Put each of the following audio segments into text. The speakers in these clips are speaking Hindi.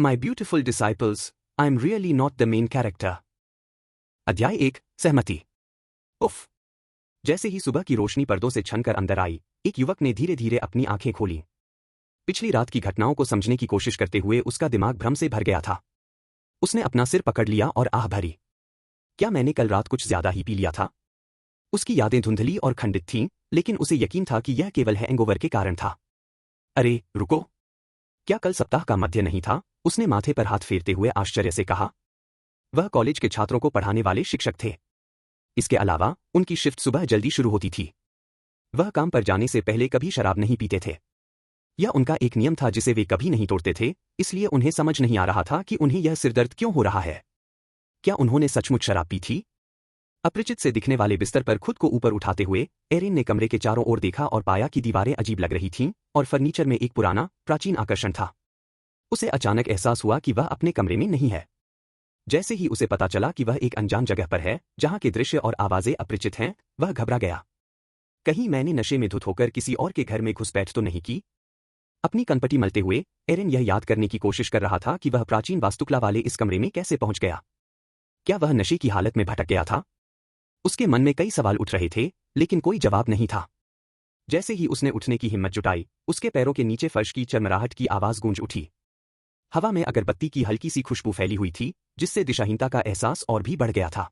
My beautiful disciples, I am really not the main character. अध्याय 1, सहमति। उफ। जैसे ही सुबह की रोशनी पर्दों से छनकर अंदर आई, एक युवक ने धीरे धीरे अपनी आंखें खोली। पिछली रात की घटनाओं को समझने की कोशिश करते हुए उसका दिमाग भ्रम से भर गया था। उसने अपना सिर पकड़ लिया और आह भरी। क्या मैंने कल रात कुछ ज्यादा ही पी लिया था? उसकी यादें धुंधली और खंडित थीं, लेकिन उसे यकीन था कि यह केवल हैंगओवर के कारण था। अरे रुको, क्या कल सप्ताह का मध्य नहीं था? उसने माथे पर हाथ फेरते हुए आश्चर्य से कहा। वह कॉलेज के छात्रों को पढ़ाने वाले शिक्षक थे। इसके अलावा उनकी शिफ्ट सुबह जल्दी शुरू होती थी। वह काम पर जाने से पहले कभी शराब नहीं पीते थे। यह उनका एक नियम था जिसे वे कभी नहीं तोड़ते थे, इसलिए उन्हें समझ नहीं आ रहा था कि उन्हें यह सिरदर्द क्यों हो रहा है। क्या उन्होंने सचमुच शराब पी थी? अपरिचित से दिखने वाले बिस्तर पर खुद को ऊपर उठाते हुए एरिन ने कमरे के चारों ओर देखा और पाया कि दीवारें अजीब लग रही थीं और फर्नीचर में एक पुराना, प्राचीन आकर्षण था। उसे अचानक एहसास हुआ कि वह अपने कमरे में नहीं है। जैसे ही उसे पता चला कि वह एक अनजान जगह पर है, जहां के दृश्य और आवाजें अपरिचित हैं, वह घबरा गया। कहीं मैंने नशे में धुत होकर किसी और के घर में घुसपैठ तो नहीं की? अपनी कनपटी मलते हुए एरिन यह याद करने की कोशिश कर रहा था कि वह प्राचीन वास्तुकला वाले इस कमरे में कैसे पहुंच गया। क्या वह नशे की हालत में भटक गया था? उसके मन में कई सवाल उठ रहे थे, लेकिन कोई जवाब नहीं था। जैसे ही उसने उठने की हिम्मत जुटाई, उसके पैरों के नीचे फर्श की चरमराहट की आवाज गूंज उठी। हवा में अगरबत्ती की हल्की सी खुशबू फैली हुई थी, जिससे दिशाहीनता का एहसास और भी बढ़ गया था।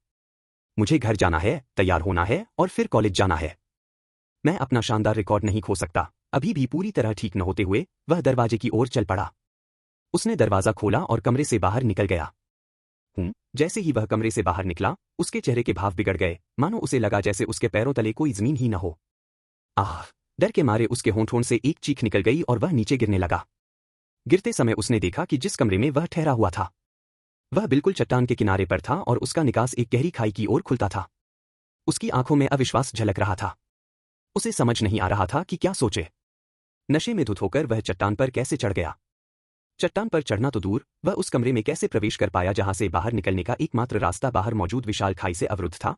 मुझे घर जाना है, तैयार होना है और फिर कॉलेज जाना है। मैं अपना शानदार रिकॉर्ड नहीं खो सकता। अभी भी पूरी तरह ठीक न होते हुए वह दरवाजे की ओर चल पड़ा। उसने दरवाजा खोला और कमरे से बाहर निकल गया। जैसे ही वह कमरे से बाहर निकला, उसके चेहरे के भाव बिगड़ गए, मानो उसे लगा जैसे उसके पैरों तले कोई जमीन ही न हो। आह! डर के मारे उसके होंठों से एक चीख निकल गई और वह नीचे गिरने लगा। गिरते समय उसने देखा कि जिस कमरे में वह ठहरा हुआ था, वह बिल्कुल चट्टान के किनारे पर था और उसका निकास एक गहरी खाई की ओर खुलता था। उसकी आंखों में अविश्वास झलक रहा था। उसे समझ नहीं आ रहा था कि क्या सोचे। नशे में धुत होकर वह चट्टान पर कैसे चढ़ गया? चट्टान पर चढ़ना तो दूर, वह उस कमरे में कैसे प्रवेश कर पाया जहां से बाहर निकलने का एकमात्र रास्ता बाहर मौजूद विशाल खाई से अवरुद्ध था?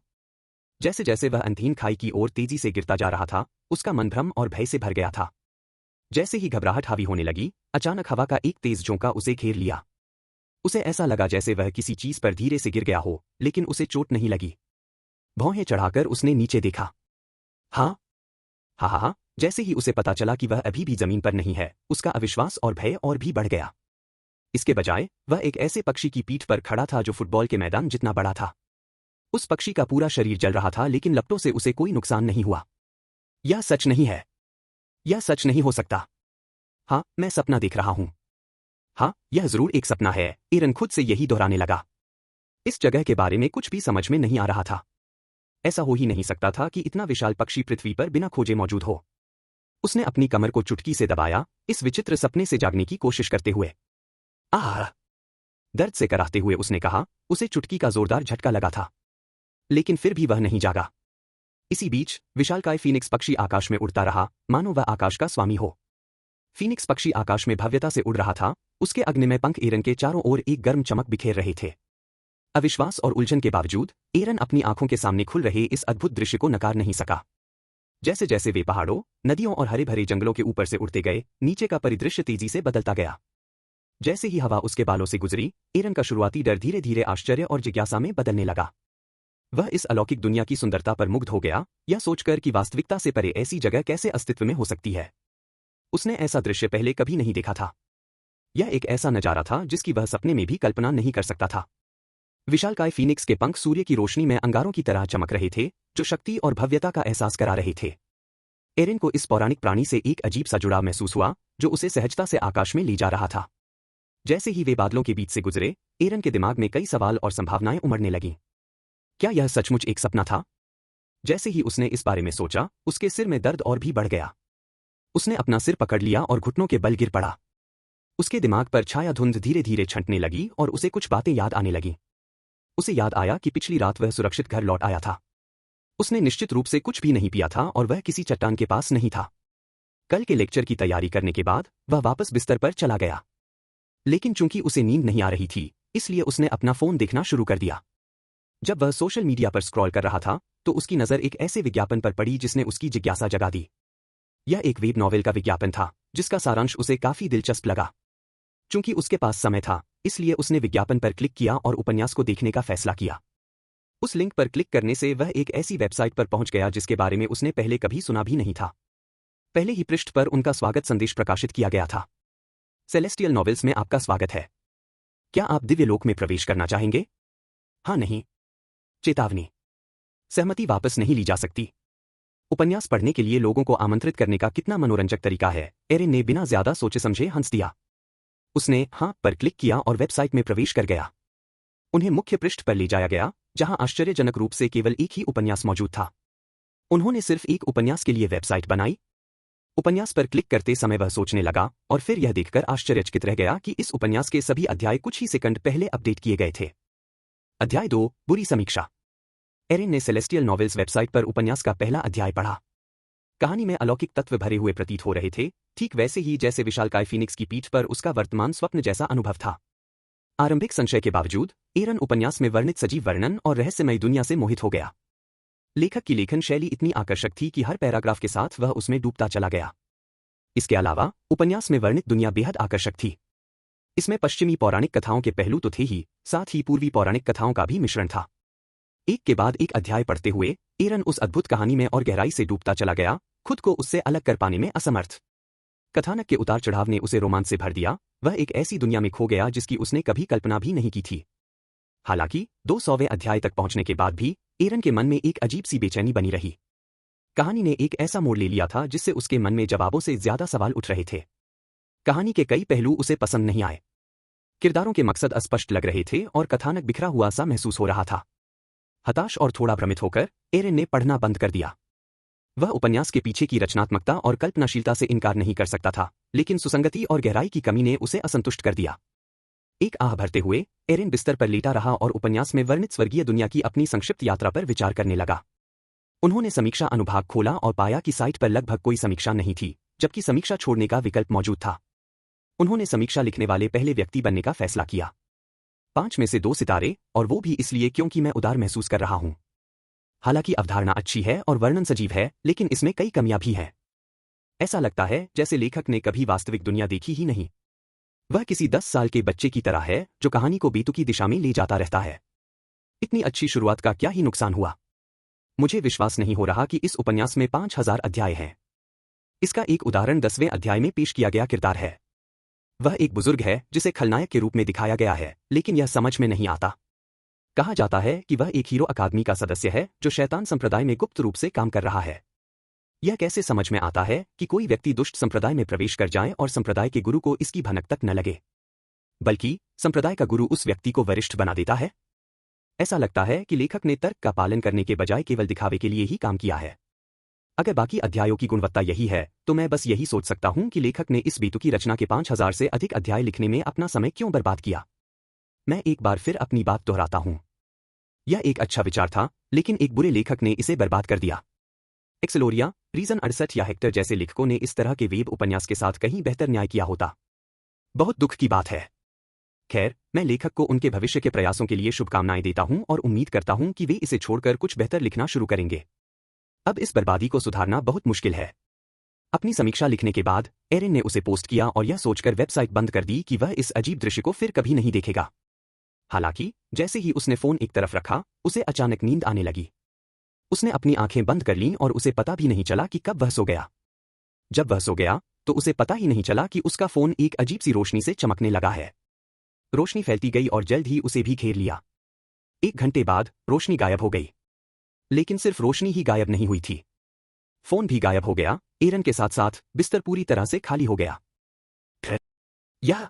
जैसे जैसे वह अंधीन खाई की ओर तेजी से गिरता जा रहा था, उसका मन भ्रम और भय से भर गया था। जैसे ही घबराहट हावी होने लगी, अचानक हवा का एक तेज झोंका उसे घेर लिया। उसे ऐसा लगा जैसे वह किसी चीज पर धीरे से गिर गया हो, लेकिन उसे चोट नहीं लगी। भौहें चढ़ाकर उसने नीचे देखा। हाँ, हा, जैसे ही उसे पता चला कि वह अभी भी जमीन पर नहीं है, उसका अविश्वास और भय और भी बढ़ गया। इसके बजाय वह एक ऐसे पक्षी की पीठ पर खड़ा था जो फुटबॉल के मैदान जितना बड़ा था। उस पक्षी का पूरा शरीर जल रहा था, लेकिन लपटों से उसे कोई नुकसान नहीं हुआ। यह सच नहीं है। यह सच नहीं हो सकता। हाँ, मैं सपना देख रहा हूं। हाँ, यह जरूर एक सपना है, एरन खुद से यही दोहराने लगा। इस जगह के बारे में कुछ भी समझ में नहीं आ रहा था। ऐसा हो ही नहीं सकता था कि इतना विशाल पक्षी पृथ्वी पर बिना खोजे मौजूद हो। उसने अपनी कमर को चुटकी से दबाया, इस विचित्र सपने से जागने की कोशिश करते हुए। आह! दर्द से कराहते हुए उसने कहा। उसे चुटकी का जोरदार झटका लगा था, लेकिन फिर भी वह नहीं जागा। इसी बीच विशालकाय फीनिक्स पक्षी आकाश में उड़ता रहा, मानो वह आकाश का स्वामी हो। फीनिक्स पक्षी आकाश में भव्यता से उड़ रहा था, उसके अग्निमय पंख एरन के चारों ओर एक गर्म चमक बिखेर रहे थे। अविश्वास और उलझन के बावजूद एरन अपनी आंखों के सामने खुल रहे इस अद्भुत दृश्य को नकार नहीं सका। जैसे जैसे वे पहाड़ों, नदियों और हरे भरे जंगलों के ऊपर से उड़ते गए, नीचे का परिदृश्य तेजी से बदलता गया। जैसे ही हवा उसके बालों से गुजरी, एरन का शुरुआती डर धीरे धीरे आश्चर्य और जिज्ञासा में बदलने लगा। वह इस अलौकिक दुनिया की सुंदरता पर मुग्ध हो गया, यह सोचकर कि वास्तविकता से परे ऐसी जगह कैसे अस्तित्व में हो सकती है। उसने ऐसा दृश्य पहले कभी नहीं देखा था। यह एक ऐसा नजारा था जिसकी वह सपने में भी कल्पना नहीं कर सकता था। विशालकाय फीनिक्स के पंख सूर्य की रोशनी में अंगारों की तरह चमक रहे थे, जो शक्ति और भव्यता का एहसास करा रहे थे। एरिन को इस पौराणिक प्राणी से एक अजीब सा जुड़ाव महसूस हुआ, जो उसे सहजता से आकाश में ले जा रहा था। जैसे ही वे बादलों के बीच से गुजरे, एरन के दिमाग में कई सवाल और संभावनाएं उमड़ने लगीं। क्या यह सचमुच एक सपना था? जैसे ही उसने इस बारे में सोचा, उसके सिर में दर्द और भी बढ़ गया। उसने अपना सिर पकड़ लिया और घुटनों के बल गिर पड़ा। उसके दिमाग पर छाया धुंध धीरे धीरे छंटने लगी और उसे कुछ बातें याद आने लगीं। उसे याद आया कि पिछली रात वह सुरक्षित घर लौट आया था। उसने निश्चित रूप से कुछ भी नहीं पिया था और वह किसी चट्टान के पास नहीं था। कल के लेक्चर की तैयारी करने के बाद वह वापस बिस्तर पर चला गया। लेकिन चूंकि उसे नींद नहीं आ रही थी, इसलिए उसने अपना फोन देखना शुरू कर दिया। जब वह सोशल मीडिया पर स्क्रॉल कर रहा था, तो उसकी नजर एक ऐसे विज्ञापन पर पड़ी जिसने उसकी जिज्ञासा जगा दी। यह एक वेब नॉवेल का विज्ञापन था, जिसका सारांश उसे काफी दिलचस्प लगा। चूंकि उसके पास समय था, इसलिए उसने विज्ञापन पर क्लिक किया और उपन्यास को देखने का फैसला किया। उस लिंक पर क्लिक करने से वह एक ऐसी वेबसाइट पर पहुंच गया जिसके बारे में उसने पहले कभी सुना भी नहीं था। पहले ही पृष्ठ पर उनका स्वागत संदेश प्रकाशित किया गया था। सेलेस्टियल नॉवेल्स में आपका स्वागत है। क्या आप दिव्यलोक में प्रवेश करना चाहेंगे? हाँ नहीं। चेतावनी। सहमति वापस नहीं ली जा सकती। उपन्यास पढ़ने के लिए लोगों को आमंत्रित करने का कितना मनोरंजक तरीका है। एरिन ने बिना ज्यादा सोचे समझे हंस दिया। उसने हाँ पर क्लिक किया और वेबसाइट में प्रवेश कर गया। उन्हें मुख्य पृष्ठ पर ले जाया गया, जहां आश्चर्यजनक रूप से केवल एक ही उपन्यास मौजूद था। उन्होंने सिर्फ एक उपन्यास के लिए वेबसाइट बनाई। उपन्यास पर क्लिक करते समय वह सोचने लगा और फिर यह देखकर आश्चर्यचकित रह गया कि इस उपन्यास के सभी अध्याय कुछ ही सेकंड पहले अपडेट किए गए थे। अध्याय 2, बुरी समीक्षा। एरिन ने सेलेस्टियल नॉवेल्स वेबसाइट पर उपन्यास का पहला अध्याय पढ़ा। कहानी में अलौकिक तत्व भरे हुए प्रतीत हो रहे थे, ठीक वैसे ही जैसे विशालकाय फीनिक्स की पीठ पर उसका वर्तमान स्वप्न जैसा अनुभव था। आरंभिक संशय के बावजूद एरन उपन्यास में वर्णित सजीव वर्णन और रहस्यमयी दुनिया से मोहित हो गया। लेखक की लेखन शैली इतनी आकर्षक थी कि हर पैराग्राफ के साथ वह उसमें डूबता चला गया। इसके अलावा उपन्यास में वर्णित दुनिया बेहद आकर्षक थी। इसमें पश्चिमी पौराणिक कथाओं के पहलू तो थे ही, साथ ही पूर्वी पौराणिक कथाओं का भी मिश्रण था। एक के बाद एक अध्याय पढ़ते हुए एरन उस अद्भुत कहानी में और गहराई से डूबता चला गया, खुद को उससे अलग कर पाने में असमर्थ। कथानक के उतार चढ़ाव ने उसे रोमांच से भर दिया। वह एक ऐसी दुनिया में खो गया जिसकी उसने कभी कल्पना भी नहीं की थी। हालांकि 200वें अध्याय तक पहुंचने के बाद भी एरन के मन में एक अजीब सी बेचैनी बनी रही। कहानी ने एक ऐसा मोड़ ले लिया था जिससे उसके मन में जवाबों से ज्यादा सवाल उठ रहे थे। कहानी के कई पहलू उसे पसंद नहीं आए। किरदारों के मकसद अस्पष्ट लग रहे थे और कथानक बिखरा हुआ सा महसूस हो रहा था। हताश और थोड़ा भ्रमित होकर एरन ने पढ़ना बंद कर दिया। वह उपन्यास के पीछे की रचनात्मकता और कल्पनाशीलता से इनकार नहीं कर सकता था, लेकिन सुसंगति और गहराई की कमी ने उसे असंतुष्ट कर दिया। एक आह भरते हुए एरन बिस्तर पर लेटा रहा और उपन्यास में वर्णित स्वर्गीय दुनिया की अपनी संक्षिप्त यात्रा पर विचार करने लगा। उन्होंने समीक्षा अनुभाग खोला और पाया कि साइट पर लगभग कोई समीक्षा नहीं थी, जबकि समीक्षा छोड़ने का विकल्प मौजूद था। उन्होंने समीक्षा लिखने वाले पहले व्यक्ति बनने का फैसला किया। 5 में से 2 सितारे, और वो भी इसलिए क्योंकि मैं उदार महसूस कर रहा हूं। हालांकि अवधारणा अच्छी है और वर्णन सजीव है, लेकिन इसमें कई कमियां भी हैं। ऐसा लगता है जैसे लेखक ने कभी वास्तविक दुनिया देखी ही नहीं। वह किसी 10 साल के बच्चे की तरह है जो कहानी को बेतुकी दिशा में ले जाता रहता है। इतनी अच्छी शुरुआत का क्या ही नुकसान हुआ। मुझे विश्वास नहीं हो रहा कि इस उपन्यास में 5000 अध्याय हैं। इसका एक उदाहरण 10वें अध्याय में पेश किया गया किरदार है। वह एक बुजुर्ग है जिसे खलनायक के रूप में दिखाया गया है, लेकिन यह समझ में नहीं आता। कहा जाता है कि वह एक हीरो अकादमी का सदस्य है जो शैतान संप्रदाय में गुप्त रूप से काम कर रहा है। यह कैसे समझ में आता है कि कोई व्यक्ति दुष्ट संप्रदाय में प्रवेश कर जाए और संप्रदाय के गुरु को इसकी भनक तक न लगे, बल्कि संप्रदाय का गुरु उस व्यक्ति को वरिष्ठ बना देता है? ऐसा लगता है कि लेखक ने तर्क का पालन करने के बजाय केवल दिखावे के लिए ही काम किया है। अगर बाकी अध्यायों की गुणवत्ता यही है, तो मैं बस यही सोच सकता हूं कि लेखक ने इस बेतुकी रचना के 5000 से अधिक अध्याय लिखने में अपना समय क्यों बर्बाद किया। मैं एक बार फिर अपनी बात दोहराता हूं। यह एक अच्छा विचार था, लेकिन एक बुरे लेखक ने इसे बर्बाद कर दिया। एक्सलोरिया, रीजन 68 या हेक्टर जैसे लेखकों ने इस तरह के वेब उपन्यास के साथ कहीं बेहतर न्याय किया होता। बहुत दुख की बात है। खैर, मैं लेखक को उनके भविष्य के प्रयासों के लिए शुभकामनाएं देता हूं और उम्मीद करता हूं कि वे इसे छोड़कर कुछ बेहतर लिखना शुरू करेंगे। अब इस बर्बादी को सुधारना बहुत मुश्किल है। अपनी समीक्षा लिखने के बाद एरिन ने उसे पोस्ट किया और यह सोचकर वेबसाइट बंद कर दी कि वह इस अजीब दृश्य को फिर कभी नहीं देखेगा। हालांकि जैसे ही उसने फोन एक तरफ रखा, उसे अचानक नींद आने लगी। उसने अपनी आंखें बंद कर लीं और उसे पता भी नहीं चला कि कब वह सो गया। जब वह सो गया तो उसे पता ही नहीं चला कि उसका फोन एक अजीब सी रोशनी से चमकने लगा है। रोशनी फैलती गई और जल्द ही उसे भी घेर लिया। 1 घंटे बाद रोशनी गायब हो गई। लेकिन सिर्फ रोशनी ही गायब नहीं हुई थी, फोन भी गायब हो गया। एरन के साथ साथ बिस्तर पूरी तरह से खाली हो गया। यह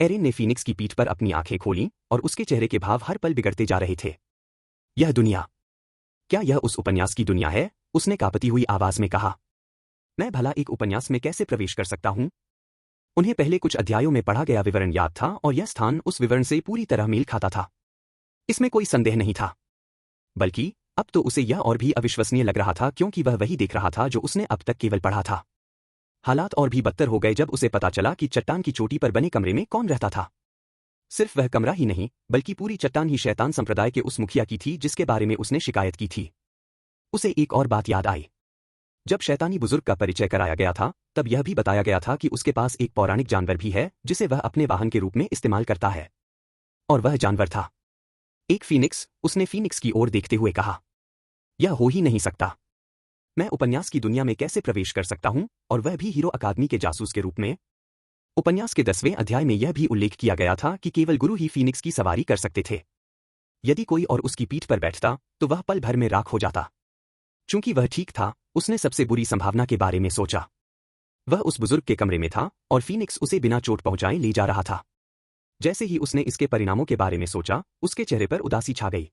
एरिन ने फीनिक्स की पीठ पर अपनी आंखें खोलीं और उसके चेहरे के भाव हर पल बिगड़ते जा रहे थे। यह दुनिया, क्या यह उस उपन्यास की दुनिया है? उसने कांपती हुई आवाज में कहा। मैं भला एक उपन्यास में कैसे प्रवेश कर सकता हूं? उन्हें पहले कुछ अध्यायों में पढ़ा गया विवरण याद था और यह स्थान उस विवरण से पूरी तरह मेल खाता था। इसमें कोई संदेह नहीं था, बल्कि अब तो उसे यह और भी अविश्वसनीय लग रहा था क्योंकि वह वही देख रहा था जो उसने अब तक केवल पढ़ा था। हालात और भी बदतर हो गए जब उसे पता चला कि चट्टान की चोटी पर बने कमरे में कौन रहता था। सिर्फ वह कमरा ही नहीं, बल्कि पूरी चट्टान ही शैतान संप्रदाय के उस मुखिया की थी जिसके बारे में उसने शिकायत की थी। उसे एक और बात याद आई। जब शैतानी बुजुर्ग का परिचय कराया गया था तब यह भी बताया गया था कि उसके पास एक पौराणिक जानवर भी है जिसे वह अपने वाहन के रूप में इस्तेमाल करता है। और वह जानवर था एक फीनिक्स। उसने फीनिक्स की ओर देखते हुए कहा, यह हो ही नहीं सकता। मैं उपन्यास की दुनिया में कैसे प्रवेश कर सकता हूं, और वह भी हीरो अकादमी के जासूस के रूप में। उपन्यास के 10वें अध्याय में यह भी उल्लेख किया गया था कि केवल गुरु ही फीनिक्स की सवारी कर सकते थे। यदि कोई और उसकी पीठ पर बैठता तो वह पल भर में राख हो जाता। चूंकि वह ठीक था, उसने सबसे बुरी संभावना के बारे में सोचा। वह उस बुजुर्ग के कमरे में था और फीनिक्स उसे बिना चोट पहुंचाए ले जा रहा था। जैसे ही उसने इसके परिणामों के बारे में सोचा, उसके चेहरे पर उदासी छा गई।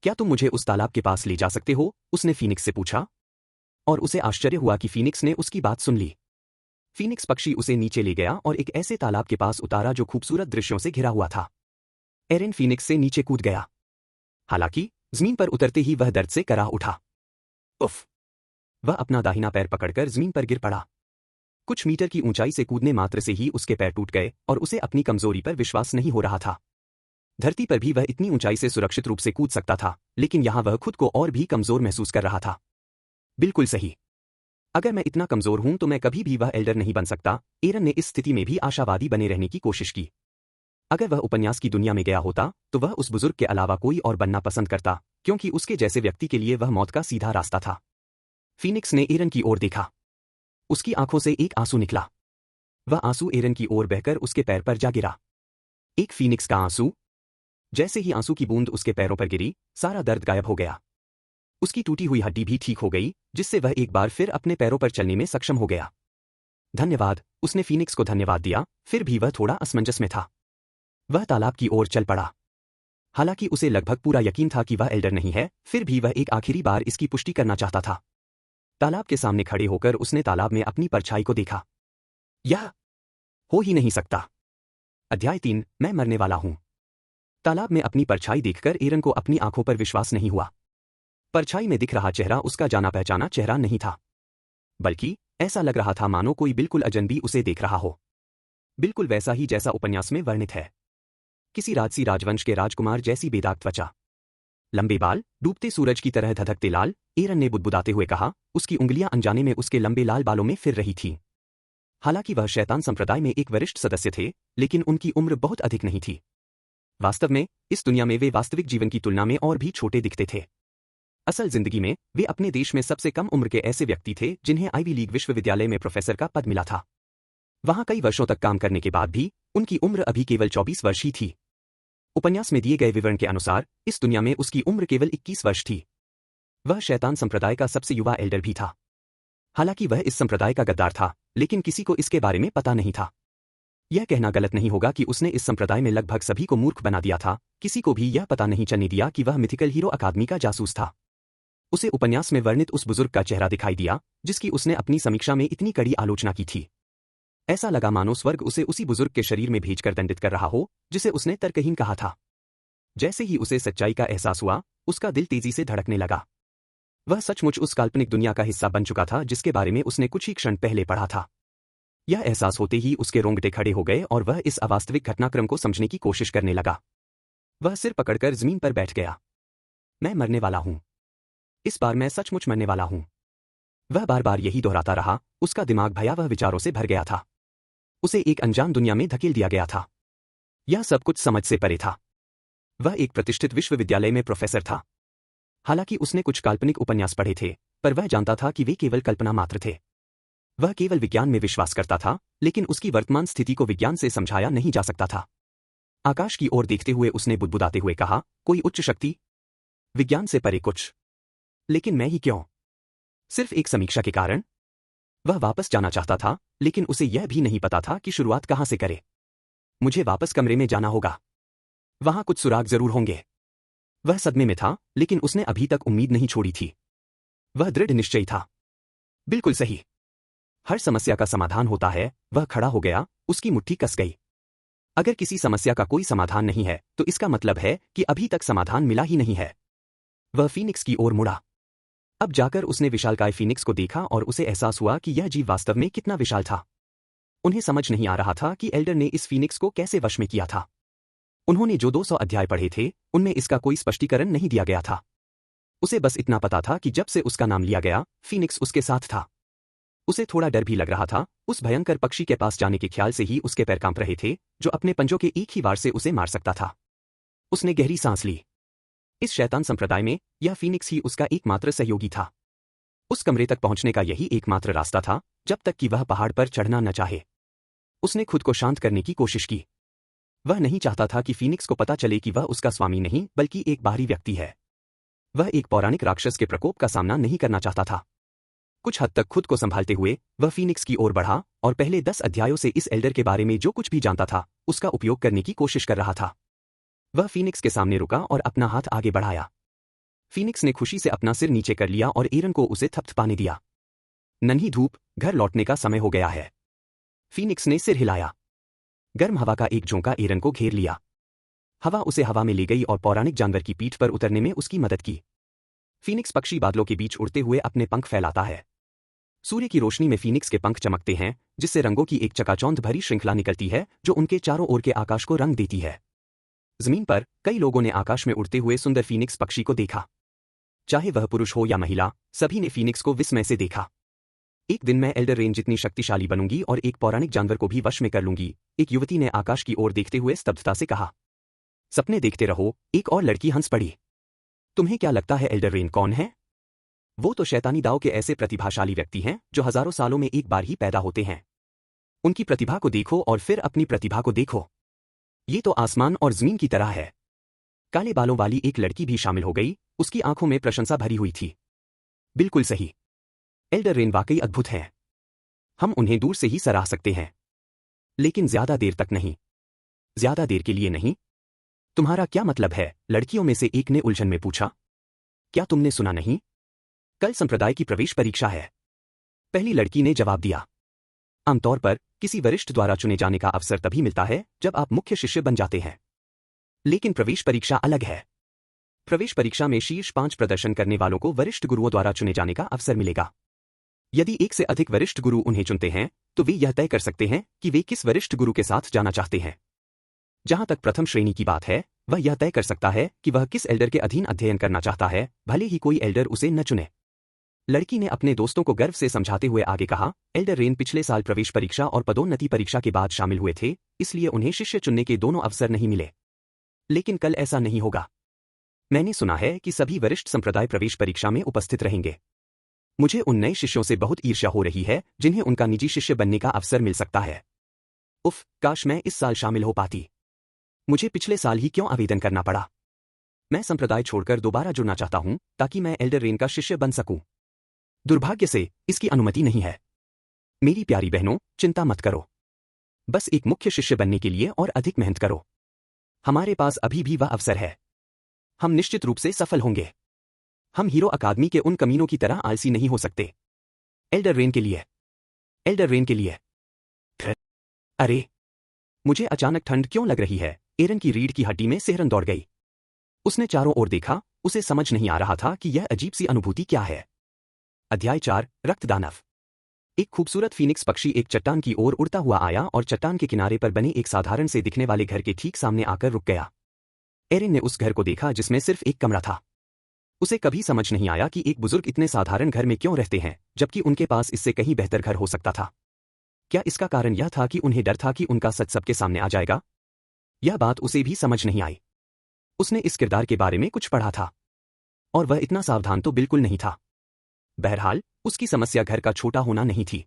क्या तुम मुझे उस तालाब के पास ले जा सकते हो? उसने फीनिक्स से पूछा। और उसे आश्चर्य हुआ कि फीनिक्स ने उसकी बात सुन ली। फीनिक्स पक्षी उसे नीचे ले गया और एक ऐसे तालाब के पास उतारा जो खूबसूरत दृश्यों से घिरा हुआ था। एरन फीनिक्स से नीचे कूद गया। हालांकि जमीन पर उतरते ही वह दर्द से कराह उठा। उफ! वह अपना दाहिना पैर पकड़कर जमीन पर गिर पड़ा। कुछ मीटर की ऊंचाई से कूदने मात्र से ही उसके पैर टूट गए और उसे अपनी कमजोरी पर विश्वास नहीं हो रहा था। धरती पर भी वह इतनी ऊंचाई से सुरक्षित रूप से कूद सकता था, लेकिन यहां वह खुद को और भी कमजोर महसूस कर रहा था। बिल्कुल सही। अगर मैं इतना कमजोर हूं तो मैं कभी भी वह एल्डर नहीं बन सकता। एरन ने इस स्थिति में भी आशावादी बने रहने की कोशिश की। अगर वह उपन्यास की दुनिया में गया होता तो वह उस बुजुर्ग के अलावा कोई और बनना पसंद करता, क्योंकि उसके जैसे व्यक्ति के लिए वह मौत का सीधा रास्ता था। फीनिक्स ने एरन की ओर देखा। उसकी आंखों से एक आंसू निकला। वह आंसू एरन की ओर बहकर उसके पैर पर जा गिरा। एक फीनिक्स का आंसू। जैसे ही आंसू की बूंद उसके पैरों पर गिरी, सारा दर्द गायब हो गया। उसकी टूटी हुई हड्डी भी ठीक हो गई, जिससे वह एक बार फिर अपने पैरों पर चलने में सक्षम हो गया। धन्यवाद। उसने फीनिक्स को धन्यवाद दिया, फिर भी वह थोड़ा असमंजस में था। वह तालाब की ओर चल पड़ा। हालांकि उसे लगभग पूरा यकीन था कि वह एल्डर नहीं है, फिर भी वह एक आखिरी बार इसकी पुष्टि करना चाहता था। तालाब के सामने खड़े होकर उसने तालाब में अपनी परछाई को देखा। यह हो ही नहीं सकता। अध्याय 3, मैं मरने वाला हूं। तालाब में अपनी परछाई देखकर एरन को अपनी आंखों पर विश्वास नहीं हुआ। परछाई में दिख रहा चेहरा उसका जाना पहचाना चेहरा नहीं था, बल्कि ऐसा लग रहा था मानो कोई बिल्कुल अजनबी उसे देख रहा हो। बिल्कुल वैसा ही जैसा उपन्यास में वर्णित है। किसी राजसी राजवंश के राजकुमार जैसी बेदाग त्वचा, लंबे बाल, डूबते सूरज की तरह धधकते लाल। एरन ने बुदबुदाते हुए कहा। उसकी उंगलियां अनजाने में उसके लंबे लाल बालों में फिर रही थीं। हालांकि वह शैतान संप्रदाय में एक वरिष्ठ सदस्य थे, लेकिन उनकी उम्र बहुत अधिक नहीं थी। वास्तव में इस दुनिया में वे वास्तविक जीवन की तुलना में और भी छोटे दिखते थे। असल जिंदगी में वे अपने देश में सबसे कम उम्र के ऐसे व्यक्ति थे जिन्हें आईवी लीग विश्वविद्यालय में प्रोफेसर का पद मिला था। वहां कई वर्षों तक काम करने के बाद भी उनकी उम्र अभी केवल 24 वर्ष ही थी। उपन्यास में दिए गए विवरण के अनुसार इस दुनिया में उसकी उम्र केवल 21 वर्ष थी। वह शैतान संप्रदाय का सबसे युवा एल्डर भी था। हालांकि वह इस संप्रदाय का गद्दार था, लेकिन किसी को इसके बारे में पता नहीं था। यह कहना गलत नहीं होगा कि उसने इस संप्रदाय में लगभग सभी को मूर्ख बना दिया था। किसी को भी यह पता नहीं चलने दिया कि वह मिथिकल हीरो अकादमी का जासूस था। उसे उपन्यास में वर्णित उस बुजुर्ग का चेहरा दिखाई दिया जिसकी उसने अपनी समीक्षा में इतनी कड़ी आलोचना की थी। ऐसा लगा मानो स्वर्ग उसे उसी बुजुर्ग के शरीर में भेजकर दंडित कर रहा हो जिसे उसने तर्कहीन कहा था। जैसे ही उसे सच्चाई का एहसास हुआ, उसका दिल तेजी से धड़कने लगा। वह सचमुच उस काल्पनिक दुनिया का हिस्सा बन चुका था जिसके बारे में उसने कुछ ही क्षण पहले पढ़ा था। यह एहसास होते ही उसके रोंगटे खड़े हो गए और वह इस अवास्तविक घटनाक्रम को समझने की कोशिश करने लगा। वह सिर पकड़कर जमीन पर बैठ गया। मैं मरने वाला हूं। इस बार मैं सचमुच मरने वाला हूं। वह बार बार यही दोहराता रहा। उसका दिमाग भयावह विचारों से भर गया था। उसे एक अनजान दुनिया में धकेल दिया गया था। यह सब कुछ समझ से परे था। वह एक प्रतिष्ठित विश्वविद्यालय में प्रोफेसर था। हालांकि उसने कुछ काल्पनिक उपन्यास पढ़े थे, पर वह जानता था कि वे केवल कल्पना मात्र थे। वह केवल विज्ञान में विश्वास करता था, लेकिन उसकी वर्तमान स्थिति को विज्ञान से समझाया नहीं जा सकता था। आकाश की ओर देखते हुए उसने बुदबुदाते हुए कहा, कोई उच्च शक्ति? विज्ञान से परे कुछ। लेकिन मैं ही क्यों? सिर्फ एक समीक्षा के कारण? वह वापस जाना चाहता था, लेकिन उसे यह भी नहीं पता था कि शुरुआत कहां से करे। मुझे वापस कमरे में जाना होगा। वहां कुछ सुराग जरूर होंगे। वह सदमे में था, लेकिन उसने अभी तक उम्मीद नहीं छोड़ी थी। वह दृढ़ निश्चयी था। बिल्कुल सही। हर समस्या का समाधान होता है। वह खड़ा हो गया, उसकी मुट्ठी कस गई। अगर किसी समस्या का कोई समाधान नहीं है, तो इसका मतलब है कि अभी तक समाधान मिला ही नहीं है। वह फीनिक्स की ओर मुड़ा। अब जाकर उसने विशालकाय फीनिक्स को देखा और उसे एहसास हुआ कि यह जीव वास्तव में कितना विशाल था। उन्हें समझ नहीं आ रहा था कि एल्डर ने इस फीनिक्स को कैसे वश में किया था। उन्होंने जो 200 अध्याय पढ़े थे, उनमें इसका कोई स्पष्टीकरण नहीं दिया गया था। उसे बस इतना पता था कि जब से उसका नाम लिया गया, फीनिक्स उसके साथ था। उसे थोड़ा डर भी लग रहा था, उस भयंकर पक्षी के पास जाने के ख्याल से ही उसके पैर कांप रहे थे, जो अपने पंजों के एक ही वार से उसे मार सकता था। उसने गहरी सांस ली। इस शैतान संप्रदाय में यह फीनिक्स ही उसका एकमात्र सहयोगी था। उस कमरे तक पहुंचने का यही एकमात्र रास्ता था, जब तक कि वह पहाड़ पर चढ़ना न चाहे। उसने खुद को शांत करने की कोशिश की। वह नहीं चाहता था कि फीनिक्स को पता चले कि वह उसका स्वामी नहीं बल्कि एक बाहरी व्यक्ति है। वह एक पौराणिक राक्षस के प्रकोप का सामना नहीं करना चाहता था। कुछ हद तक खुद को संभालते हुए वह फीनिक्स की ओर बढ़ा और पहले 10 अध्यायों से इस एल्डर के बारे में जो कुछ भी जानता था, उसका उपयोग करने की कोशिश कर रहा था। वह फीनिक्स के सामने रुका और अपना हाथ आगे बढ़ाया। फीनिक्स ने खुशी से अपना सिर नीचे कर लिया और एरन को उसे थपथपाने दिया। नन्ही धूप, घर लौटने का समय हो गया है। फीनिक्स ने सिर हिलाया। गर्म हवा का एक झोंका एरन को घेर लिया। हवा उसे हवा में ले गई और पौराणिक जानवर की पीठ पर उतरने में उसकी मदद की। फीनिक्स पक्षी बादलों के बीच उड़ते हुए अपने पंख फैलाता है। सूर्य की रोशनी में फीनिक्स के पंख चमकते हैं, जिससे रंगों की एक चकाचौंध भरी श्रृंखला निकलती है जो उनके चारों ओर के आकाश को रंग देती है। जमीन पर कई लोगों ने आकाश में उड़ते हुए सुंदर फीनिक्स पक्षी को देखा। चाहे वह पुरुष हो या महिला, सभी ने फीनिक्स को विस्मय से देखा। एक दिन मैं एल्डर रेन जितनी शक्तिशाली बनूंगी और एक पौराणिक जानवर को भी वश में कर लूंगी, एक युवती ने आकाश की ओर देखते हुए स्तब्धता से कहा। सपने देखते रहो, एक और लड़की हंस पड़ी। तुम्हें क्या लगता है एल्डर रेन कौन है? वो तो शैतानी दाव के ऐसे प्रतिभाशाली व्यक्ति हैं जो हजारों सालों में एक बार ही पैदा होते हैं। उनकी प्रतिभा को देखो और फिर अपनी प्रतिभा को देखो। ये तो आसमान और जमीन की तरह है। काले बालों वाली एक लड़की भी शामिल हो गई, उसकी आंखों में प्रशंसा भरी हुई थी। बिल्कुल सही। एल्डर रेन वाकई अद्भुत हैं। हम उन्हें दूर से ही सराह सकते हैं, लेकिन ज्यादा देर तक नहीं। ज्यादा देर के लिए नहीं। तुम्हारा क्या मतलब है? लड़कियों में से एक ने उलझन में पूछा। क्या तुमने सुना नहीं? कल संप्रदाय की प्रवेश परीक्षा है। पहली लड़की ने जवाब दिया। आमतौर पर किसी वरिष्ठ द्वारा चुने जाने का अवसर तभी मिलता है जब आप मुख्य शिष्य बन जाते हैं, लेकिन प्रवेश परीक्षा अलग है। प्रवेश परीक्षा में शीर्ष 5 प्रदर्शन करने वालों को वरिष्ठ गुरुओं द्वारा चुने जाने का अवसर मिलेगा। यदि एक से अधिक वरिष्ठ गुरु उन्हें चुनते हैं, तो वे यह तय कर सकते हैं कि वे किस वरिष्ठ गुरु के साथ जाना चाहते हैं। जहां तक प्रथम श्रेणी की बात है, वह यह तय कर सकता है कि वह किस एल्डर के अधीन अध्ययन करना चाहता है, भले ही कोई एल्डर उसे न चुने। लड़की ने अपने दोस्तों को गर्व से समझाते हुए आगे कहा, एल्डर रेन पिछले साल प्रवेश परीक्षा और पदोन्नति परीक्षा के बाद शामिल हुए थे, इसलिए उन्हें शिष्य चुनने के दोनों अवसर नहीं मिले। लेकिन कल ऐसा नहीं होगा। मैंने सुना है कि सभी वरिष्ठ संप्रदाय प्रवेश परीक्षा में उपस्थित रहेंगे। मुझे उन नए शिष्यों से बहुत ईर्ष्या हो रही है जिन्हें उनका निजी शिष्य बनने का अवसर मिल सकता है। उफ, काश मैं इस साल शामिल हो पाती। मुझे पिछले साल ही क्यों आवेदन करना पड़ा? मैं संप्रदाय छोड़कर दोबारा जुड़ना चाहता हूं ताकि मैं एल्डर रेन का शिष्य बन सकूं। दुर्भाग्य से इसकी अनुमति नहीं है। मेरी प्यारी बहनों, चिंता मत करो। बस एक मुख्य शिष्य बनने के लिए और अधिक मेहनत करो। हमारे पास अभी भी वह अवसर है। हम निश्चित रूप से सफल होंगे। हम हीरो अकादमी के उन कमीनों की तरह आलसी नहीं हो सकते। एल्डर रेन के लिए। एल्डर रेन के लिए। अरे, मुझे अचानक ठंड क्यों लग रही है? एरन की रीढ़ की हड्डी में सिहरन दौड़ गई। उसने चारों ओर देखा, उसे समझ नहीं आ रहा था कि यह अजीब सी अनुभूति क्या है। अध्याय 4, रक्तदानव। एक खूबसूरत फीनिक्स पक्षी एक चट्टान की ओर उड़ता हुआ आया और चट्टान के किनारे पर बने एक साधारण से दिखने वाले घर के ठीक सामने आकर रुक गया। एरिन ने उस घर को देखा जिसमें सिर्फ एक कमरा था। उसे कभी समझ नहीं आया कि एक बुजुर्ग इतने साधारण घर में क्यों रहते हैं, जबकि उनके पास इससे कहीं बेहतर घर हो सकता था। क्या इसका कारण यह था कि उन्हें डर था कि उनका सच सबके सामने आ जाएगा? यह बात उसे भी समझ नहीं आई। उसने इस किरदार के बारे में कुछ पढ़ा था, और वह इतना सावधान तो बिल्कुल नहीं था। बहरहाल, उसकी समस्या घर का छोटा होना नहीं थी,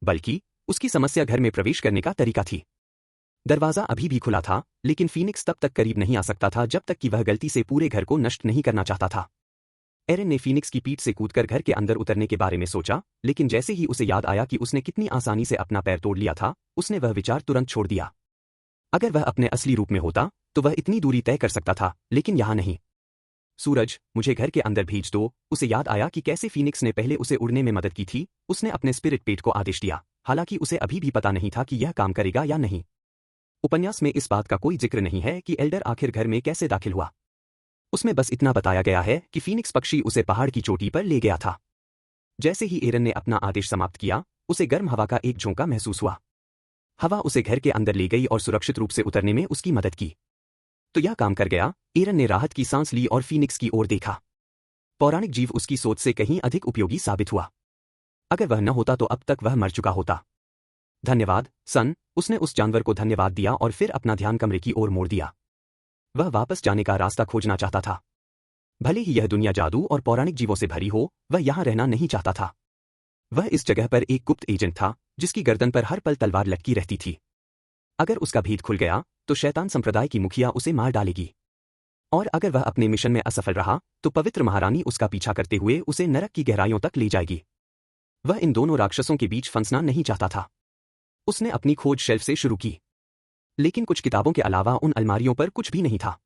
बल्कि उसकी समस्या घर में प्रवेश करने का तरीका थी। दरवाजा अभी भी खुला था, लेकिन फीनिक्स तब तक करीब नहीं आ सकता था जब तक कि वह गलती से पूरे घर को नष्ट नहीं करना चाहता था। एरिन ने फीनिक्स की पीठ से कूदकर घर के अंदर उतरने के बारे में सोचा, लेकिन जैसे ही उसे याद आया कि उसने कितनी आसानी से अपना पैर तोड़ लिया था, उसने वह विचार तुरंत छोड़ दिया। अगर वह अपने असली रूप में होता, तो वह इतनी दूरी तय कर सकता था, लेकिन यहां नहीं। सूरज, मुझे घर के अंदर भेज दो। उसे याद आया कि कैसे फीनिक्स ने पहले उसे उड़ने में मदद की थी। उसने अपने स्पिरिट पेट को आदेश दिया, हालांकि उसे अभी भी पता नहीं था कि यह काम करेगा या नहीं। उपन्यास में इस बात का कोई जिक्र नहीं है कि एल्डर आखिर घर में कैसे दाखिल हुआ। उसमें बस इतना बताया गया है कि फीनिक्स पक्षी उसे पहाड़ की चोटी पर ले गया था। जैसे ही एरन ने अपना आदेश समाप्त किया, उसे गर्म हवा का एक झोंका महसूस हुआ। हवा उसे घर के अंदर ले गई और सुरक्षित रूप से उतरने में उसकी मदद की। तो यह काम कर गया। एरन ने राहत की सांस ली और फीनिक्स की ओर देखा। पौराणिक जीव उसकी सोच से कहीं अधिक उपयोगी साबित हुआ। अगर वह न होता तो अब तक वह मर चुका होता। धन्यवाद सन, उसने उस जानवर को धन्यवाद दिया और फिर अपना ध्यान कमरे की ओर मोड़ दिया। वह वापस जाने का रास्ता खोजना चाहता था। भले ही यह दुनिया जादू और पौराणिक जीवों से भरी हो, वह यहां रहना नहीं चाहता था। वह इस जगह पर एक गुप्त एजेंट था, जिसकी गर्दन पर हर पल तलवार लटकी रहती थी। अगर उसका भेद खुल गया, तो शैतान संप्रदाय की मुखिया उसे मार डालेगी। और अगर वह अपने मिशन में असफल रहा, तो पवित्र महारानी उसका पीछा करते हुए उसे नरक की गहराइयों तक ले जाएगी। वह इन दोनों राक्षसों के बीच फंसना नहीं चाहता था। उसने अपनी खोज शेल्फ से शुरू की, लेकिन कुछ किताबों के अलावा उन अलमारियों पर कुछ भी नहीं था।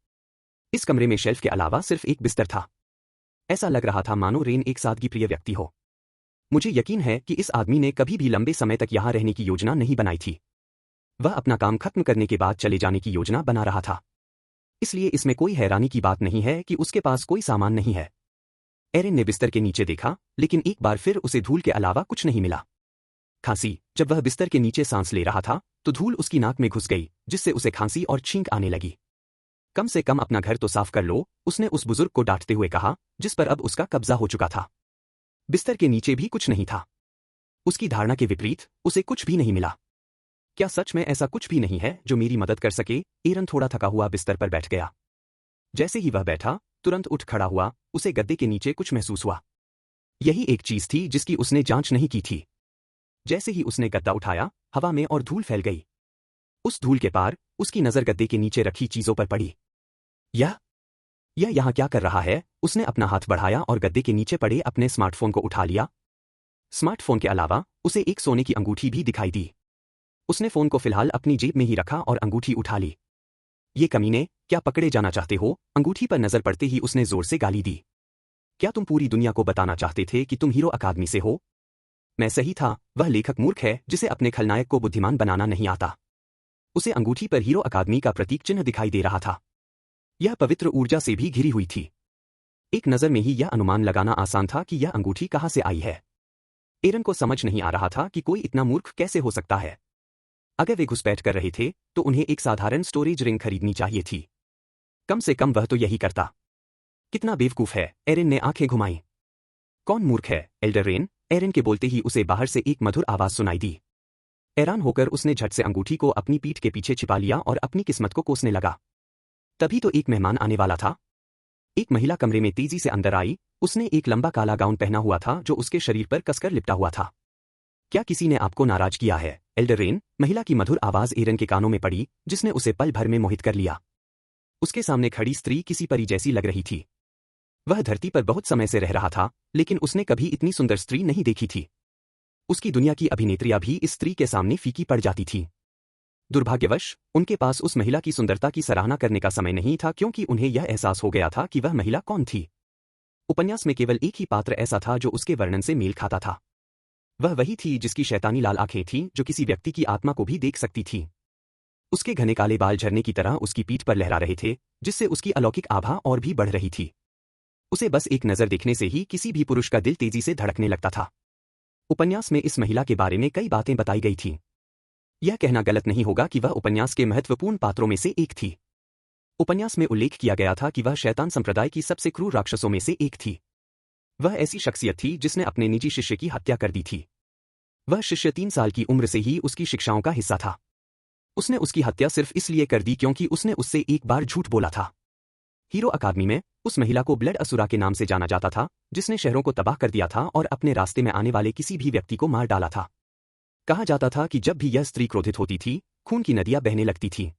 इस कमरे में शेल्फ के अलावा सिर्फ एक बिस्तर था। ऐसा लग रहा था मानो रेन एक सादगी प्रिय व्यक्ति हो। मुझे यकीन है कि इस आदमी ने कभी भी लंबे समय तक यहां रहने की योजना नहीं बनाई थी। वह अपना काम खत्म करने के बाद चले जाने की योजना बना रहा था। इसलिए इसमें कोई हैरानी की बात नहीं है कि उसके पास कोई सामान नहीं है। एरिन ने बिस्तर के नीचे देखा, लेकिन एक बार फिर उसे धूल के अलावा कुछ नहीं मिला। खांसी। जब वह बिस्तर के नीचे सांस ले रहा था, तो धूल उसकी नाक में घुस गई, जिससे उसे खांसी और छींक आने लगी। कम से कम अपना घर तो साफ कर लो, उसने उस बुजुर्ग को डांटते हुए कहा, जिस पर अब उसका कब्जा हो चुका था। बिस्तर के नीचे भी कुछ नहीं था। उसकी धारणा के विपरीत उसे कुछ भी नहीं मिला। क्या सच में ऐसा कुछ भी नहीं है जो मेरी मदद कर सके? एरन थोड़ा थका हुआ बिस्तर पर बैठ गया। जैसे ही वह बैठा, तुरंत उठ खड़ा हुआ, उसे गद्दे के नीचे कुछ महसूस हुआ। यही एक चीज थी जिसकी उसने जांच नहीं की थी। जैसे ही उसने गद्दा उठाया, हवा में और धूल फैल गई। उस धूल के पार उसकी नजर गद्दे के नीचे रखी चीजों पर पड़ी। यह यहां क्या कर रहा है? उसने अपना हाथ बढ़ाया और गद्दे के नीचे पड़े अपने स्मार्टफोन को उठा लिया। स्मार्टफोन के अलावा उसे एक सोने की अंगूठी भी दिखाई दी। उसने फोन को फिलहाल अपनी जेब में ही रखा और अंगूठी उठा ली। ये कमीने, क्या पकड़े जाना चाहते हो? अंगूठी पर नजर पड़ते ही उसने जोर से गाली दी। क्या तुम पूरी दुनिया को बताना चाहते थे कि तुम हीरो अकादमी से हो? मैं सही था, वह लेखक मूर्ख है जिसे अपने खलनायक को बुद्धिमान बनाना नहीं आता। उसे अंगूठी पर हीरो अकादमी का प्रतीक चिन्ह दिखाई दे रहा था। यह पवित्र ऊर्जा से भी घिरी हुई थी। एक नजर में ही यह अनुमान लगाना आसान था कि यह अंगूठी कहां से आई है। एरन को समझ नहीं आ रहा था कि कोई इतना मूर्ख कैसे हो सकता है। अगर वे घुसपैठ कर रहे थे, तो उन्हें एक साधारण स्टोरेज रिंग खरीदनी चाहिए थी। कम से कम वह तो यही करता। कितना बेवकूफ है, एरन ने आंखें घुमाई। कौन मूर्ख है, एल्डर रेन? एरन के बोलते ही उसे बाहर से एक मधुर आवाज सुनाई दी। हैरान होकर उसने झट से अंगूठी को अपनी पीठ के पीछे छिपा लिया और अपनी किस्मत को कोसने लगा। तभी तो एक मेहमान आने वाला था। एक महिला कमरे में तेजी से अंदर आई। उसने एक लंबा काला गाउन पहना हुआ था जो उसके शरीर पर कसकर लिपटा हुआ था। क्या किसी ने आपको नाराज किया है, एल्डर रेन? महिला की मधुर आवाज एरन के कानों में पड़ी, जिसने उसे पल भर में मोहित कर लिया। उसके सामने खड़ी स्त्री किसी परी जैसी लग रही थी। वह धरती पर बहुत समय से रह रहा था, लेकिन उसने कभी इतनी सुंदर स्त्री नहीं देखी थी। उसकी दुनिया की अभिनेत्रियां भी इस स्त्री के सामने फीकी पड़ जाती थी। दुर्भाग्यवश उनके पास उस महिला की सुंदरता की सराहना करने का समय नहीं था, क्योंकि उन्हें यह एहसास हो गया था कि वह महिला कौन थी। उपन्यास में केवल एक ही पात्र ऐसा था जो उसके वर्णन से मेल खाता था। वह वही थी जिसकी शैतानी लाल आंखें थीं, जो किसी व्यक्ति की आत्मा को भी देख सकती थी। उसके घने काले बाल झरने की तरह उसकी पीठ पर लहरा रहे थे, जिससे उसकी अलौकिक आभा और भी बढ़ रही थी। उसे बस एक नजर देखने से ही किसी भी पुरुष का दिल तेजी से धड़कने लगता था। उपन्यास में इस महिला के बारे में कई बातें बताई गई थीं। यह कहना गलत नहीं होगा कि वह उपन्यास के महत्वपूर्ण पात्रों में से एक थी। उपन्यास में उल्लेख किया गया था कि वह शैतान संप्रदाय की सबसे क्रूर राक्षसों में से एक थी। वह ऐसी शख्सियत थी जिसने अपने निजी शिष्य की हत्या कर दी थी। वह शिष्य 3 साल की उम्र से ही उसकी शिक्षाओं का हिस्सा था। उसने उसकी हत्या सिर्फ इसलिए कर दी क्योंकि उसने उससे एक बार झूठ बोला था। हीरो अकादमी में उस महिला को ब्लड असुरा के नाम से जाना जाता था, जिसने शहरों को तबाह कर दिया था और अपने रास्ते में आने वाले किसी भी व्यक्ति को मार डाला था। कहा जाता था कि जब भी यह स्त्री क्रोधित होती थी, खून की नदियां बहने लगती थीं।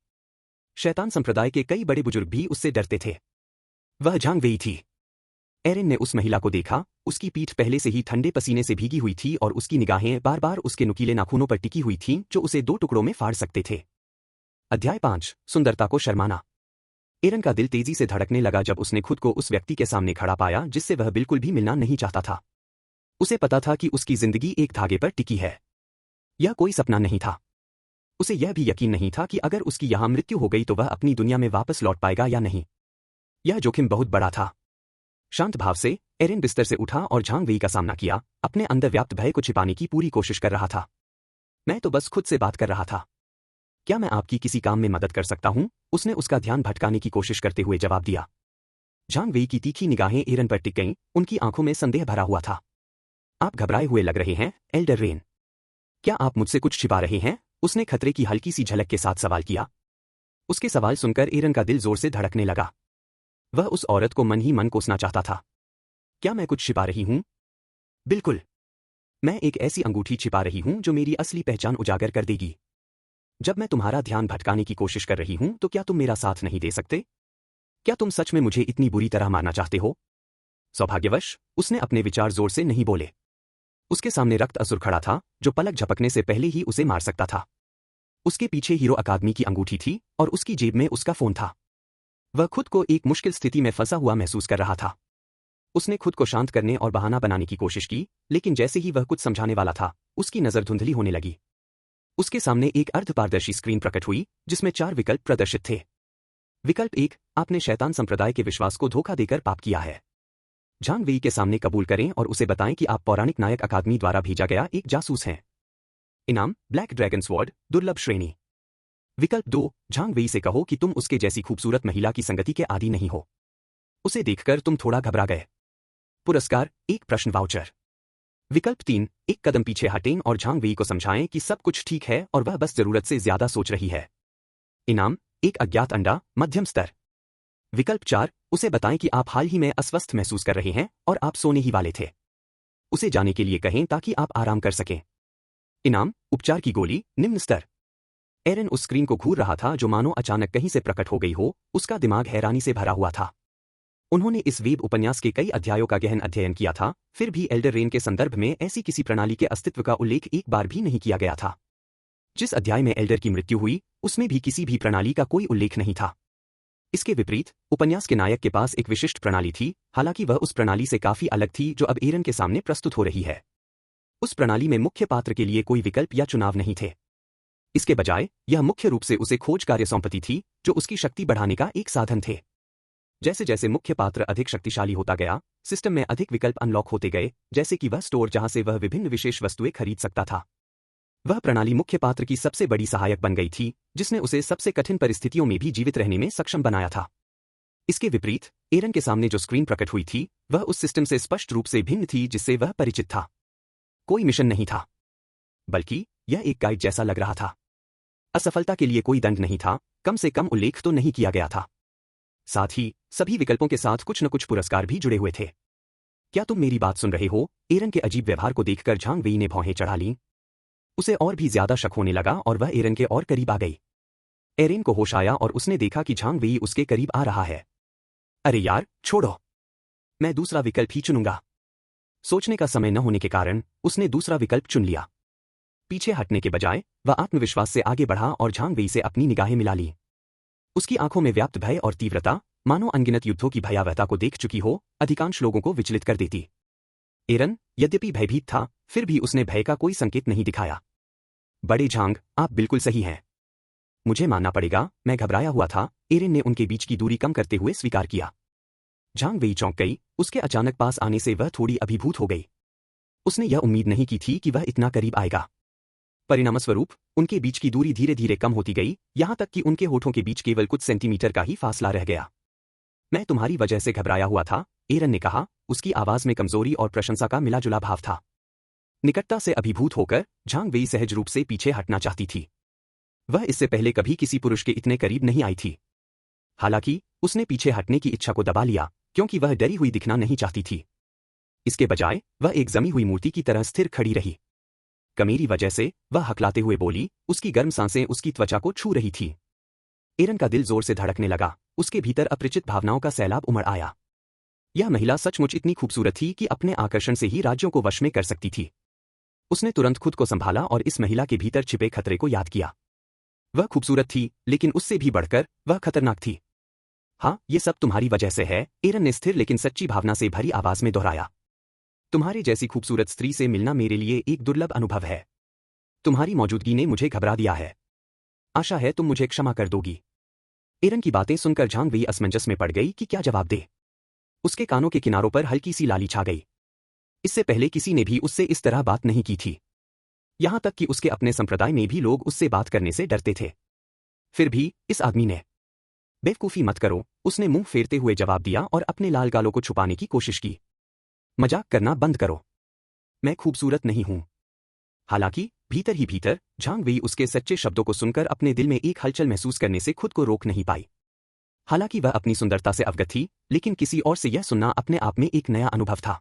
शैतान संप्रदाय के कई बड़े बुजुर्ग भी उससे डरते थे। वह झांग वेई थी। एरिन ने उस महिला को देखा। उसकी पीठ पहले से ही ठंडे पसीने से भीगी हुई थी और उसकी निगाहें बार बार उसके नुकीले नाखूनों पर टिकी हुई थीं, जो उसे 2 टुकड़ों में फाड़ सकते थे। अध्याय 5, सुंदरता को शर्माना। एरन का दिल तेजी से धड़कने लगा जब उसने खुद को उस व्यक्ति के सामने खड़ा पाया जिससे वह बिल्कुल भी मिलना नहीं चाहता था। उसे पता था कि उसकी जिंदगी एक धागे पर टिकी है। यह कोई सपना नहीं था। उसे यह भी यकीन नहीं था कि अगर उसकी यहां मृत्यु हो गई तो वह अपनी दुनिया में वापस लौट पाएगा या नहीं। यह जोखिम बहुत बड़ा था। शांत भाव से एरिन बिस्तर से उठा और झांग वेई का सामना किया। अपने अंदर व्याप्त भय को छिपाने की पूरी कोशिश कर रहा था। मैं तो बस खुद से बात कर रहा था। क्या मैं आपकी किसी काम में मदद कर सकता हूं? उसने उसका ध्यान भटकाने की कोशिश करते हुए जवाब दिया। झांग वेई की तीखी निगाहें एरन पर टिक गईं, उनकी आंखों में संदेह भरा हुआ था। आप घबराए हुए लग रहे हैं, एल्डर रेन। क्या आप मुझसे कुछ छिपा रहे हैं? उसने खतरे की हल्की सी झलक के साथ सवाल किया। उसके सवाल सुनकर एरन का दिल जोर से धड़कने लगा। वह उस औरत को मन ही मन कोसना चाहता था। क्या मैं कुछ छिपा रही हूं? बिल्कुल। मैं एक ऐसी अंगूठी छिपा रही हूं जो मेरी असली पहचान उजागर कर देगी। जब मैं तुम्हारा ध्यान भटकाने की कोशिश कर रही हूं तो क्या तुम मेरा साथ नहीं दे सकते? क्या तुम सच में मुझे इतनी बुरी तरह मारना चाहते हो? सौभाग्यवश उसने अपने विचार जोर से नहीं बोले। उसके सामने रक्त असुर खड़ा था, जो पलक झपकने से पहले ही उसे मार सकता था। उसके पीछे हीरो अकादमी की अंगूठी थी और उसकी जेब में उसका फोन था। वह खुद को एक मुश्किल स्थिति में फंसा हुआ महसूस कर रहा था। उसने खुद को शांत करने और बहाना बनाने की कोशिश की, लेकिन जैसे ही वह कुछ समझाने वाला था, उसकी नजर धुंधली होने लगी। उसके सामने एक अर्धपारदर्शी स्क्रीन प्रकट हुई, जिसमें 4 विकल्प प्रदर्शित थे। विकल्प 1, आपने शैतान संप्रदाय के विश्वास को धोखा देकर पाप किया है। झांग वेई के सामने कबूल करें और उसे बताएं कि आप पौराणिक नायक अकादमी द्वारा भेजा गया एक जासूस हैं। इनाम, ब्लैक ड्रैगन स्वॉर्ड, दुर्लभ श्रेणी। विकल्प 2, झांग वेई से कहो कि तुम उसके जैसी खूबसूरत महिला की संगति के आदी नहीं हो। उसे देखकर तुम थोड़ा घबरा गए। पुरस्कार, एक प्रश्न वाउचर। विकल्प 3, एक कदम पीछे हटें और झांग वेई को समझाएं कि सब कुछ ठीक है और वह बस जरूरत से ज्यादा सोच रही है। इनाम, एक अज्ञात अंडा, मध्यम स्तर। विकल्प 4, उसे बताएं कि आप हाल ही में अस्वस्थ महसूस कर रहे हैं और आप सोने ही वाले थे। उसे जाने के लिए कहें ताकि आप आराम कर सकें। इनाम, उपचार की गोली, निम्न स्तर। एरन उस स्क्रीन को घूर रहा था जो मानो अचानक कहीं से प्रकट हो गई हो, उसका दिमाग हैरानी से भरा हुआ था। उन्होंने इस वेब उपन्यास के कई अध्यायों का गहन अध्ययन किया था, फिर भी एल्डर रेन के संदर्भ में ऐसी किसी प्रणाली के अस्तित्व का उल्लेख एक बार भी नहीं किया गया था। जिस अध्याय में एल्डर की मृत्यु हुई, उसमें भी किसी भी प्रणाली का कोई उल्लेख नहीं था। इसके विपरीत, उपन्यास के नायक के पास एक विशिष्ट प्रणाली थी, हालांकि वह उस प्रणाली से काफी अलग थी जो अब एरन के सामने प्रस्तुत हो रही है। उस प्रणाली में मुख्य पात्र के लिए कोई विकल्प या चुनाव नहीं थे। इसके बजाय, यह मुख्य रूप से उसे खोज कार्य सौंपती थी, जो उसकी शक्ति बढ़ाने का एक साधन थे। जैसे जैसे मुख्य पात्र अधिक शक्तिशाली होता गया, सिस्टम में अधिक विकल्प अनलॉक होते गए, जैसे कि वह स्टोर जहां से वह विभिन्न विशेष वस्तुएं खरीद सकता था। वह प्रणाली मुख्य पात्र की सबसे बड़ी सहायक बन गई थी, जिसने उसे सबसे कठिन परिस्थितियों में भी जीवित रहने में सक्षम बनाया था। इसके विपरीत, एरन के सामने जो स्क्रीन प्रकट हुई थी, वह उस सिस्टम से स्पष्ट रूप से भिन्न थी जिससे वह परिचित था। कोई मिशन नहीं था, बल्कि यह एक गाइड जैसा लग रहा था। असफलता के लिए कोई दंड नहीं था, कम से कम उल्लेख तो नहीं किया गया था। साथ ही, सभी विकल्पों के साथ कुछ न कुछ पुरस्कार भी जुड़े हुए थे। क्या तुम मेरी बात सुन रहे हो? एरन के अजीब व्यवहार को देखकर झांग वेई ने भौहें चढ़ा लीं। उसे और भी ज्यादा शक होने लगा और वह एरन के और करीब आ गई। एरन को होश आया और उसने देखा कि झांग वेई उसके करीब आ रहा है। अरे यार, छोड़ो। मैं दूसरा विकल्प ही चुनूंगा। सोचने का समय न होने के कारण उसने दूसरा विकल्प चुन लिया। पीछे हटने के बजाय वह आत्मविश्वास से आगे बढ़ा और झांग वेई से अपनी निगाहें मिला ली। उसकी आंखों में व्याप्त भय और तीव्रता, मानो अनगिनत युद्धों की भयावहता को देख चुकी हो, अधिकांश लोगों को विचलित कर देती। एरन, यद्यपि भयभीत था, फिर भी उसने भय का कोई संकेत नहीं दिखाया। बड़े झांग, आप बिल्कुल सही हैं। मुझे मानना पड़ेगा, मैं घबराया हुआ था, एरन ने उनके बीच की दूरी कम करते हुए स्वीकार किया। झांग वेई चौंक गई, उसके अचानक पास आने से वह थोड़ी अभिभूत हो गई। उसने यह उम्मीद नहीं की थी कि वह इतना करीब आएगा। परिणामस्वरूप, उनके बीच की दूरी धीरे धीरे कम होती गई, यहां तक कि उनके होठों के बीच केवल कुछ सेंटीमीटर का ही फासला रह गया। मैं तुम्हारी वजह से घबराया हुआ था, एरन ने कहा, उसकी आवाज में कमजोरी और प्रशंसा का मिला-जुला भाव था। निकटता से अभिभूत होकर, झांग वेई सहज रूप से पीछे हटना चाहती थी। वह इससे पहले कभी किसी पुरुष के इतने करीब नहीं आई थी। हालांकि, उसने पीछे हटने की इच्छा को दबा लिया, क्योंकि वह डरी हुई दिखना नहीं चाहती थी। इसके बजाय, वह एक जमी हुई मूर्ति की तरह स्थिर खड़ी रही। कमेरी वजह से, वह हकलाते हुए बोली, उसकी गर्म सांसें उसकी त्वचा को छू रही थी। एरन का दिल जोर से धड़कने लगा, उसके भीतर अपरिचित भावनाओं का सैलाब उमड़ आया। यह महिला सचमुच इतनी खूबसूरत थी कि अपने आकर्षण से ही राज्यों को वश में कर सकती थी। उसने तुरंत खुद को संभाला और इस महिला के भीतर छिपे खतरे को याद किया। वह खूबसूरत थी, लेकिन उससे भी बढ़कर, वह खतरनाक थी। हाँ, ये सब तुम्हारी वजह से है, एरन ने स्थिर लेकिन सच्ची भावना से भरी आवाज में दोहराया। तुम्हारे जैसी खूबसूरत स्त्री से मिलना मेरे लिए एक दुर्लभ अनुभव है। तुम्हारी मौजूदगी ने मुझे घबरा दिया है। आशा है तुम मुझे क्षमा कर दोगी। एरन की बातें सुनकर झांग वेई असमंजस में पड़ गई कि क्या जवाब दे। उसके कानों के किनारों पर हल्की सी लाली छा गई। इससे पहले किसी ने भी उससे इस तरह बात नहीं की थी। यहां तक कि उसके अपने संप्रदाय में भी लोग उससे बात करने से डरते थे। फिर भी, इस आदमी ने बेवकूफ़ी मत करो, उसने मुंह फेरते हुए जवाब दिया और अपने लाल गालों को छुपाने की कोशिश की। मजाक करना बंद करो। मैं खूबसूरत नहीं हूं। हालांकि भीतर ही भीतर झांग वेई उसके सच्चे शब्दों को सुनकर अपने दिल में एक हलचल महसूस करने से खुद को रोक नहीं पाई। हालांकि वह अपनी सुंदरता से अवगत थी, लेकिन किसी और से यह सुनना अपने आप में एक नया अनुभव था।